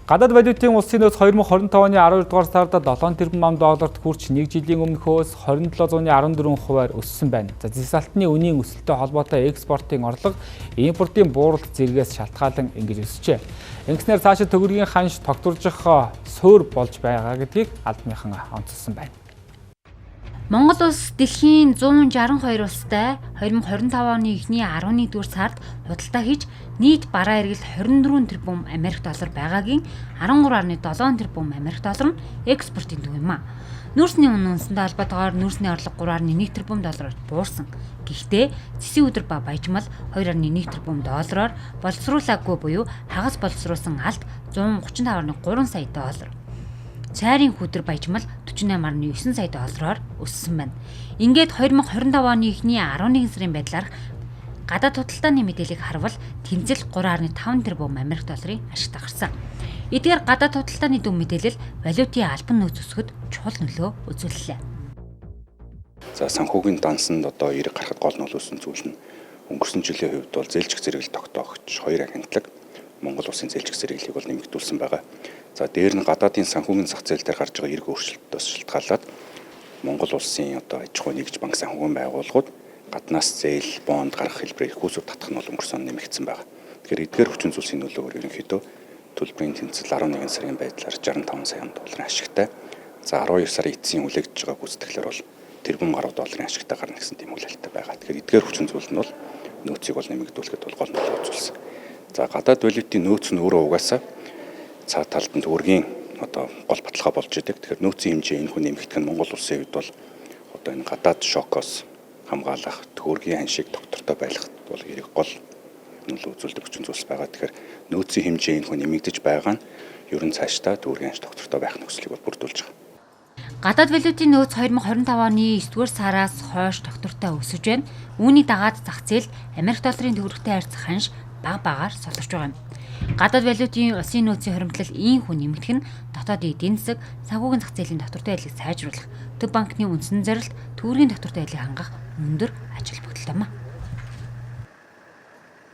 Гадаад валютын улсын нөөц 2025 оны 12 дугаар сард 7 тэрбум ам долларт хүрч 1 жилийн өмнөхөөс 27.14%-аар өссөн байна. За зэсалтны үнийн өсөлттэй холбоотой экспортын орлого, импортын бууралт зэргээс шалтгаалan ингэж өсжээ. Ингэснээр цаашид төгрөгийн ханш тогтворжих суурь болж байгаа гэдгийг албаныхан онцлсон байна. Монгол улс дэлхийн 162 улстай 2025 оны эхний 11-р сард худалдаа хийж нийт бараа эргэлт 24 тэрбум Америк доллар байгаагийн 13.7 тэрбум Америк доллар нь экспортын төв юм а. Нүүрсний үнэ үнсэнтэй холбоотойгоор нүүрсний орлого 3.1 тэрбум доллараар буурсан. Гэхдээ цэсийн өдөр ба баяжмал 2.1 тэрбум доллараар боловсруулаагүй буюу хагас боловсруулсан алт 135.3 сая доллар. Цайрын хүдэр баяжмал 48.9 сая доллараар өссөн байна. Ингээд 2025 оны эхний 11 сарын байдлаар гадаад худалдааны мэдээллийг харвал тэнцэл 3.5 тэрбум Америк долларын ашигт гарсан. Эдгээр гадаад худалдааны дүн мэдээлэл валютын албан нөөц өсгөхөд чухал нөлөө үзүүллээ. За санхүүгийн дансанд одоо эрэг гарахад гол нь өссөн зүйл нь өнгөрсөн жилийн хувьд бол зээлжих зэрэглэл тогтоогч 2 агентлаг Монгол улсын зээлжих зэрэглэлийг бол нэмэгдүүлсэн байгаа. За дээр нь гадаадын санхүүгийн зах зээл дээр гарч байгаа эрг өөрчлөлтөөс шалтгаалаад Монгол улсын одоо аж ахуй нэгж банк санхүүгийн байгууллагууд гаднаас зээл, бонд гаргах хэлбэрээр их усүр татах нь бол өнгөрсөн он нэмэгдсэн байгаа. Тэгэхээр эдгээр хүчин зүйлсийн нөлөөгөөр ерөнхийдөө төлбөрийн тэнцэл 11 сарын байдлаар 65 сая долларын ашигтай. За 12 сарын эцсийн үлээгдэж байгаа гүйцэтгэлээр бол тэрбум гаруй долларын ашигтай гарна гэсэн тийм хүлээлттэй байгаа. Тэгэхээр эдгээр хүчин зүйл нь бол нөөцийг бол нэмэгдүүлэхэд бол гол нөлөө үзүүлсэн. За гадаад валютын нөөц нь өөрөө угаасаа цаад талд нь төгрөгийн одоо гол баталгаа болж идэг. Тэгэхээр нөөцийн хэмжээ энэ хүн нэмэгдэх нь Монгол улсын хувьд бол одоо энэ гадаад шокоос хамгаалах, төгрөгийн ханшийг тогтвортой байлгахад бол хэрэг гол нөлөө үзүүлдэг хүчин зүйлс байгаа. Тэгэхээр нөөцийн хэмжээ энэ хүн нэмэгдэж байгаа нь ерөн цаашдаа төгрөгийн ханш тогтвортой байх нөхцөлийг бол бүрдүүлж байгаа. Гадаад валютын нөөц 2025 оны 9-р сараас хойш тогтвортой өсөж байна. Үүний дагаад зах зээл Америк долларын төгрөгтэй харьцах ханш багаар солирч байгаа юм. Гадаад валютын улсын нөөцийн хоримтлал ийм хүн нэмэгдэх нь дотоодын эдийн засаг, санхүүгийн зах зээлийн тогтвортой байдлыг сайжруулах, төв банкны үндсэн зорилт, төгрөгийн тогтвортой байдлыг хангах өндөр ажил бүтэлтэй юм а.